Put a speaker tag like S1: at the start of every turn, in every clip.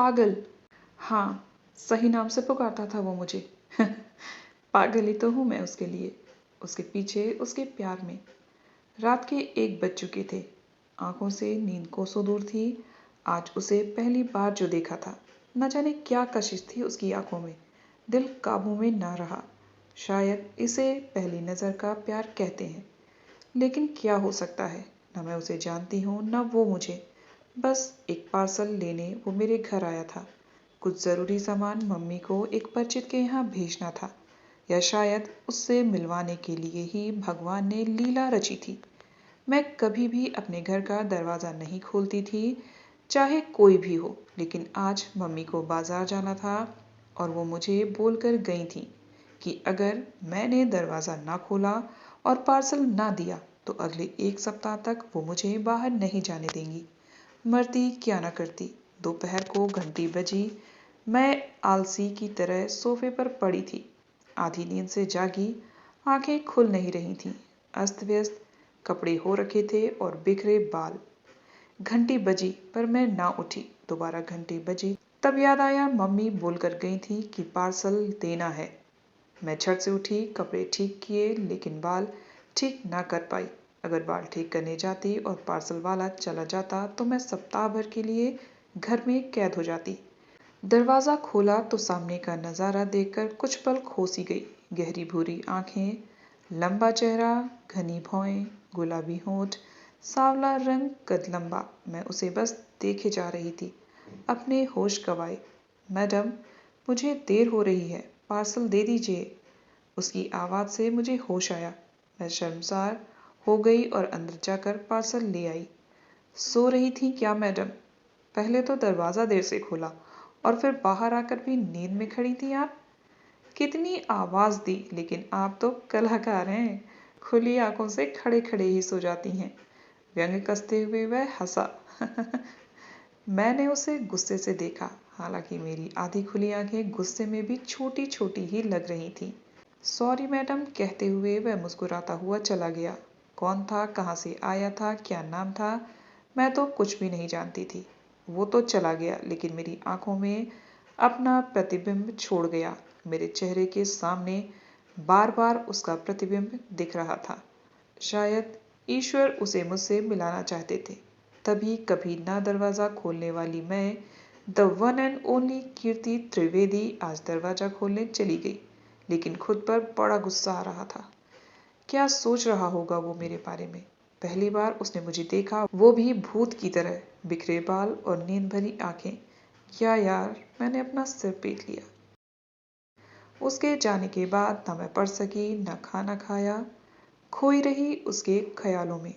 S1: पागल। हाँ, सही नाम से पुकारता था वो मुझे। पागल ही तो हूँ मैं उसके लिए, उसके पीछे, उसके प्यार में। रात के 1 बज चुके थे। आंखों से नींद कोसों दूर थी। आज उसे पहली बार जो देखा था, न जाने क्या कशिश थी उसकी आंखों में। दिल काबू में ना रहा। शायद इसे पहली नज़र का प्यार कहते हैं। लेकिन क्या हो सकता है, न मैं उसे जानती हूँ न वो मुझे। बस एक पार्सल लेने वो मेरे घर आया था। कुछ ज़रूरी सामान मम्मी को एक परिचित के यहाँ भेजना था, या शायद उससे मिलवाने के लिए ही भगवान ने लीला रची थी। मैं कभी भी अपने घर का दरवाज़ा नहीं खोलती थी, चाहे कोई भी हो, लेकिन आज मम्मी को बाजार जाना था और वो मुझे बोलकर गई थी कि अगर मैंने दरवाज़ा ना खोला और पार्सल ना दिया तो अगले 1 सप्ताह तक वो मुझे बाहर नहीं जाने देंगी। मरती क्या न करती। दोपहर को घंटी बजी। मैं आलसी की तरह सोफे पर पड़ी थी। आधी नींद से जागी, आंखें खुल नहीं रही थीं। अस्त व्यस्त कपड़े हो रखे थे और बिखरे बाल। घंटी बजी पर मैं ना उठी। दोबारा घंटी बजी, तब याद आया मम्मी बोलकर गई थी कि पार्सल देना है। मैं झट से उठी, कपड़े ठीक किए, लेकिन बाल ठीक ना कर पाई। अगर बाल ठीक करने जाती और पार्सल वाला चला जाता तो मैं सप्ताह भर के लिए घर में कैद हो जाती। दरवाज़ा खोला तो सामने का नज़ारा देखकर कुछ पल खो सी गई। गहरी भूरी आंखें, लंबा चेहरा, घनी भौहें, गुलाबी होंठ, सांवला रंग, कद लंबा। मैं उसे बस देखे जा रही थी, अपने होश गंवाए। मैडम, मुझे देर हो रही है, पार्सल दे दीजिए। उसकी आवाज़ से मुझे होश आया। मैं शर्मसार हो गई और अंदर जाकर पार्सल ले आई। सो रही थी क्या मैडम? पहले तो दरवाज़ा देर से खोला और फिर बाहर आकर भी नींद में खड़ी थी आप? कितनी आवाज़ दी, लेकिन आप तो कलाकार हैं। खुली आंखों से खड़े खड़े ही सो जाती हैं। व्यंग कसते हुए वह हंसा। मैंने उसे गुस्से से देखा, हालांकि मेरी आधी खुली आंखें गुस्से में भी छोटी छोटी ही लग रही थीं। सॉरी मैडम कहते हुए वह मुस्कुराता हुआ चला गया। कौन था, कहाँ से आया था, क्या नाम था, मैं तो कुछ भी नहीं जानती थी। वो तो चला गया, लेकिन मेरी आंखों में अपना प्रतिबिंब छोड़ गया। मेरे चेहरे के सामने बार बार उसका प्रतिबिंब दिख रहा था। शायद ईश्वर उसे मुझसे मिलाना चाहते थे। तभी कभी ना दरवाज़ा खोलने वाली मैं, द वन एंड ओनली कीर्ति त्रिवेदी, आज दरवाज़ा खोलने चली गई। लेकिन खुद पर बड़ा गुस्सा आ रहा था। क्या सोच रहा होगा वो मेरे बारे में? पहली बार उसने मुझे देखा, वो भी भूत की तरह, बिखरे बाल और नींद भरी आंखें। क्या यार, मैंने अपना सिर पीट लिया। उसके जाने के बाद न मैं पढ़ सकी, न खाना खाया, खोई रही उसके ख्यालों में।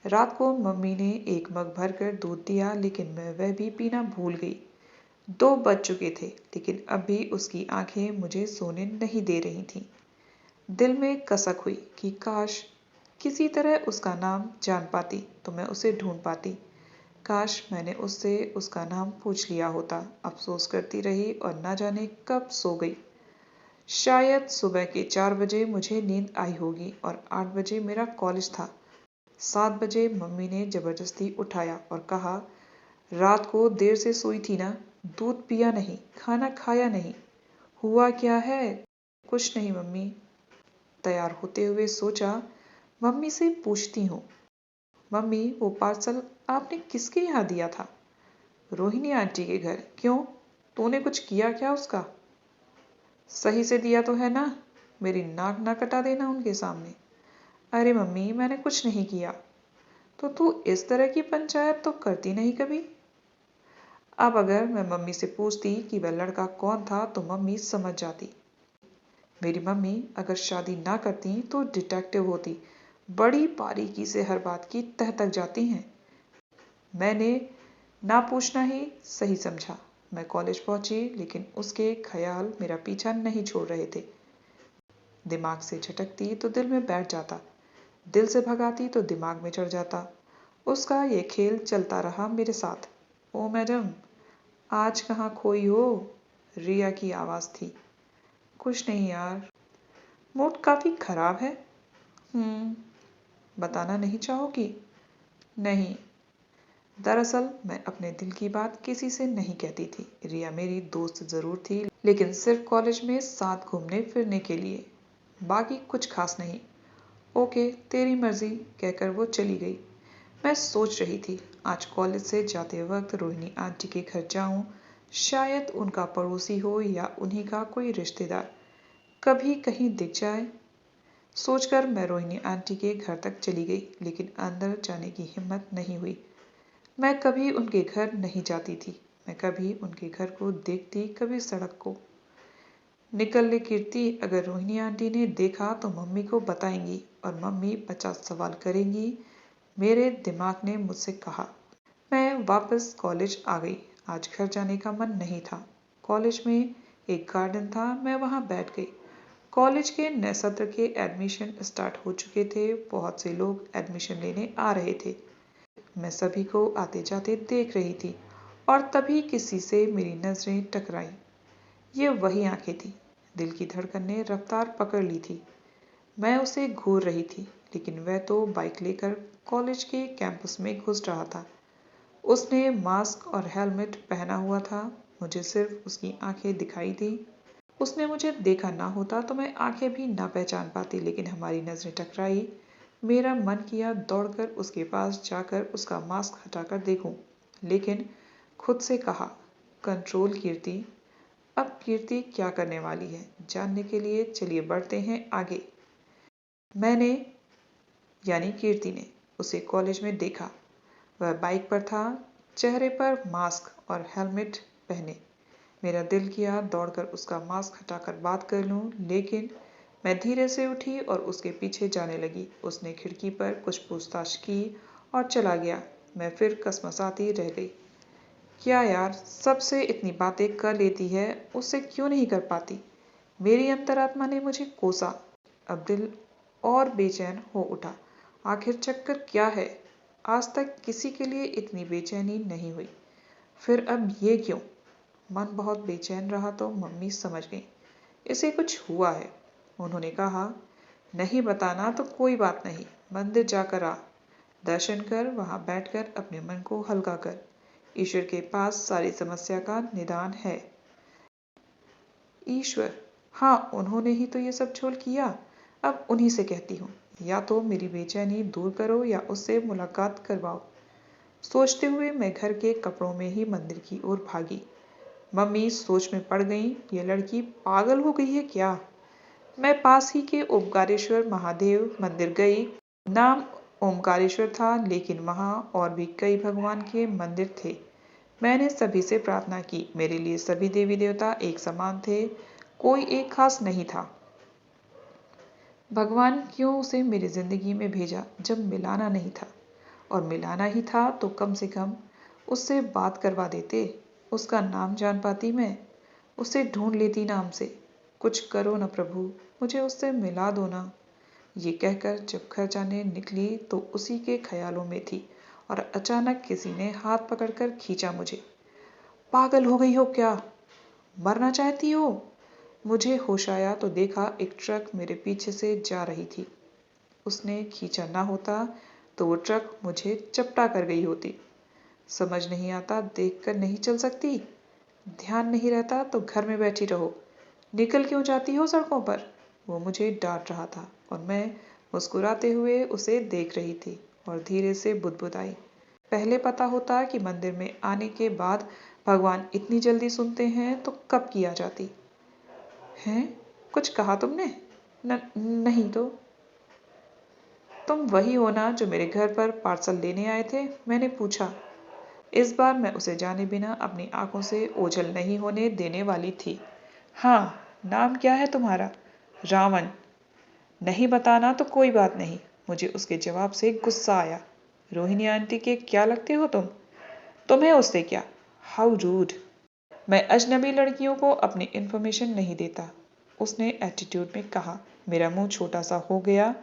S1: रात को मम्मी ने 1 मग भरकर दूध दिया, लेकिन मैं वह भी पीना भूल गई। 2 बज चुके थे, लेकिन अब भी उसकी आंखें मुझे सोने नहीं दे रही थीं। दिल में कसक हुई कि काश किसी तरह उसका नाम जान पाती तो मैं उसे ढूंढ पाती। काश मैंने उससे उसका नाम पूछ लिया होता। अफसोस करती रही और ना जाने कब सो गई। शायद सुबह के 4 बजे मुझे नींद आई होगी और 8 बजे मेरा कॉलेज था। 7 बजे मम्मी ने जबरदस्ती उठाया और कहा, रात को देर से सोई थी ना, दूध पिया नहीं, खाना खाया नहीं। हुआ क्या है? कुछ नहीं मम्मी। तैयार होते हुए सोचा, मम्मी से पूछती हूँ। मम्मी, वो पार्सल आपने किसके यहाँ दिया था? रोहिणी आंटी के घर। क्यों, तूने कुछ किया क्या उसका? सही से दिया तो है ना? मेरी नाक ना कटा देना उनके सामने। अरे मम्मी, मैंने कुछ नहीं किया। तो तू इस तरह की पंचायत तो करती नहीं कभी। अब अगर मैं मम्मी से पूछती कि वह लड़का कौन था तो मम्मी समझ जाती। मेरी मम्मी अगर शादी ना करती तो डिटेक्टिव होती। बड़ी बारीकी से हर बात की तह तक जाती हैं। मैंने ना पूछना ही सही समझा। मैं कॉलेज पहुंची, लेकिन उसके ख्याल मेरा पीछा नहीं छोड़ रहे थे। दिमाग से झटकती तो दिल में बैठ जाता, दिल से भगाती तो दिमाग में चढ़ जाता। उसका ये खेल चलता रहा मेरे साथ। ओ मैडम, आज कहाँ खोई हो? रिया की आवाज़ थी। कुछ नहीं यार, मूड काफ़ी खराब है। बताना नहीं चाहोगी? नहीं। दरअसल मैं अपने दिल की बात किसी से नहीं कहती थी। रिया मेरी दोस्त जरूर थी, लेकिन सिर्फ कॉलेज में साथ घूमने फिरने के लिए, बाकी कुछ खास नहीं। ओके, तेरी मर्जी, कहकर वो चली गई। मैं सोच रही थी आज कॉलेज से जाते वक्त रोहिणी आंटी के घर जाऊं, शायद उनका पड़ोसी हो या उन्हीं का कोई रिश्तेदार कभी कहीं दिख जाए। सोचकर मैं रोहिणी आंटी के घर तक चली गई, लेकिन अंदर जाने की हिम्मत नहीं हुई। मैं कभी उनके घर नहीं जाती थी। मैं कभी उनके घर को देखती, कभी सड़क को। निकल ले कीर्ति, अगर रोहिणी आंटी ने देखा तो मम्मी को बताएंगी और मम्मी 50 सवाल करेंगी, मेरे दिमाग ने मुझसे कहा। मैं वापस कॉलेज आ गई। आज घर जाने का मन नहीं था। कॉलेज में एक गार्डन था, मैं वहां बैठ गई। कॉलेज के नए सत्र के एडमिशन स्टार्ट हो चुके थे। बहुत से लोग एडमिशन लेने आ रहे थे। मैं सभी को आते जाते देख रही थी और तभी किसी से मेरी नजरें टकराई। ये वही आंखें थी। दिल की धड़कन ने रफ्तार पकड़ ली थी। मैं उसे घूर रही थी, लेकिन वह तो बाइक लेकर कॉलेज के कैंपस में घुस रहा था। उसने मास्क और हेलमेट पहना हुआ था। मुझे सिर्फ उसकी आंखें दिखाई दी। उसने मुझे देखा ना होता तो मैं आंखें भी ना पहचान पाती, लेकिन हमारी नजरें टकराई। मेरा मन किया दौड़कर उसके पास जाकर उसका मास्क हटाकर देखूं, लेकिन खुद से कहा, कंट्रोल कीर्ति। अब कीर्ति क्या करने वाली है, जानने के लिए चलिए बढ़ते हैं आगे। मैंने, यानी कीर्ति ने, उसे कॉलेज में देखा। वह बाइक पर था, चेहरे पर मास्क और हेलमेट पहने। मेरा दिल किया दौड़कर उसका मास्क हटाकर बात कर लूं, लेकिन मैं धीरे से उठी और उसके पीछे जाने लगी। उसने खिड़की पर कुछ पूछताछ की और चला गया। मैं फिर कसमसाती रह गई। क्या यार, सबसे इतनी बातें कर लेती है, उससे क्यों नहीं कर पाती? मेरी अंतरात्मा ने मुझे कोसा। अब दिल और बेचैन हो उठा। आखिर चक्कर क्या है? आज तक किसी के लिए इतनी बेचैनी नहीं हुई, फिर अब ये क्यों? मन बहुत बेचैन रहा तो मम्मी समझ गई, इसे कुछ हुआ है। उन्होंने कहा, नहीं बताना तो कोई बात नहीं, मंदिर जाकर आ, दर्शन कर, वहां बैठकर अपने मन को हल्का कर। ईश्वर के पास सारी समस्या का निदान है। ईश्वर? हाँ, उन्होंने ही तो ये सब झोल किया। अब उन्हीं से कहती हूँ, या तो मेरी बेचैनी दूर करो या उससे मुलाकात करवाओ। सोचते हुए मैं घर के कपड़ों में ही मंदिर की ओर भागी। मम्मी सोच में पड़ गई, ये लड़की पागल हो गई है क्या? मैं पास ही के ओमकारेश्वर महादेव मंदिर गई। नाम ओमकारेश्वर था, लेकिन वहां और भी कई भगवान के मंदिर थे। मैंने सभी से प्रार्थना की। मेरे लिए सभी देवी देवता एक समान थे, कोई एक खास नहीं था। भगवान क्यों उसे मेरी जिंदगी में भेजा जब मिलाना नहीं था? और मिलाना ही था तो कम से कम उससे बात करवा देते, उसका नाम जान पाती मैं, उसे ढूंढ लेती नाम से। कुछ करो न प्रभु, मुझे उससे मिला दो ना। ये कहकर जब घर जाने निकली तो उसी के ख्यालों में थी और अचानक किसी ने हाथ पकड़कर खींचा मुझे। पागल हो गई हो क्या? मरना चाहती हो? मुझे होश आया तो देखा एक ट्रक मेरे पीछे से जा रही थी। उसने खींचा ना होता तो वो ट्रक मुझे चपटा कर गई होती। समझ नहीं आता, देखकर नहीं चल सकती? ध्यान नहीं रहता तो घर में बैठी रहो, निकल क्यों जाती हो सड़कों पर? वो मुझे डांट रहा था और मैं मुस्कुराते हुए उसे देख रही थी और धीरे से बुदबुदाई, पहले पता होता कि मंदिर में आने के बाद भगवान इतनी जल्दी सुनते हैं तो कब किया जाती। हैं? कुछ कहा तुमने? नहीं तो। तुम वही हो ना जो मेरे घर पर पार्सल लेने आए थे? मैंने पूछा। इस बार मैं उसे जाने बिना अपनी आंखों से ओझल नहीं होने देने वाली थी। हाँ, नाम क्या है तुम्हारा? रावण। नहीं बताना तो कोई बात नहीं। मुझे उसके जवाब से गुस्सा आया। रोहिणी आंटी के क्या लगते हो तुम? तुम्हें उससे क्या? How rude. मैं अजनबी लड़कियों को अपनी इन्फॉर्मेशन नहीं देता, उसने एटीट्यूड में कहा। मेरा मुंह छोटा सा हो गया।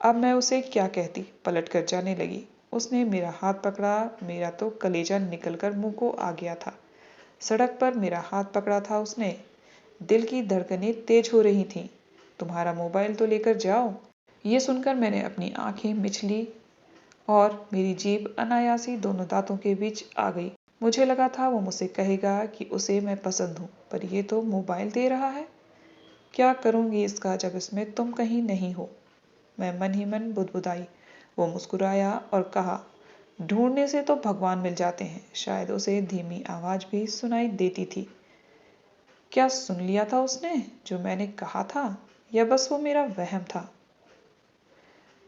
S1: अब मैं उसे क्या कहती? पलट कर जाने लगी। उसने मेरा हाथ पकड़ा। मेरा तो कलेजा निकलकर मुंह को आ गया था। सड़क पर मेरा हाथ पकड़ा था उसने। दिल की धड़कनें तेज हो रही थीं। तुम्हारा मोबाइल तो लेकर जाओ। ये सुनकर मैंने अपनी आंखें मिचली और मेरी जीभ अनायासी दोनों दांतों के बीच आ गई। मुझे लगा था वो मुझसे कहेगा कि उसे मैं पसंद हूँ, पर ये तो मोबाइल दे रहा है। क्या करूँगी इसका जब इसमें तुम कहीं नहीं हो। मैं मन ही मन बुदबुदाई। वो मुस्कुराया और कहा, ढूंढने से तो भगवान मिल जाते हैं। शायद उसे धीमी आवाज भी सुनाई देती थी। क्या सुन लिया था उसने जो मैंने कहा था, या बस वो मेरा वहम था?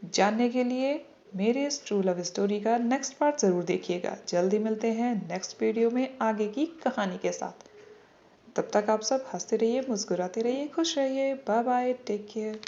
S1: जानने के लिए मेरे इस ट्रू लव स्टोरी का नेक्स्ट पार्ट ज़रूर देखिएगा। जल्दी मिलते हैं नेक्स्ट वीडियो में आगे की कहानी के साथ। तब तक आप सब हंसते रहिए, मुस्कुराते रहिए, खुश रहिए। Bye bye, take care.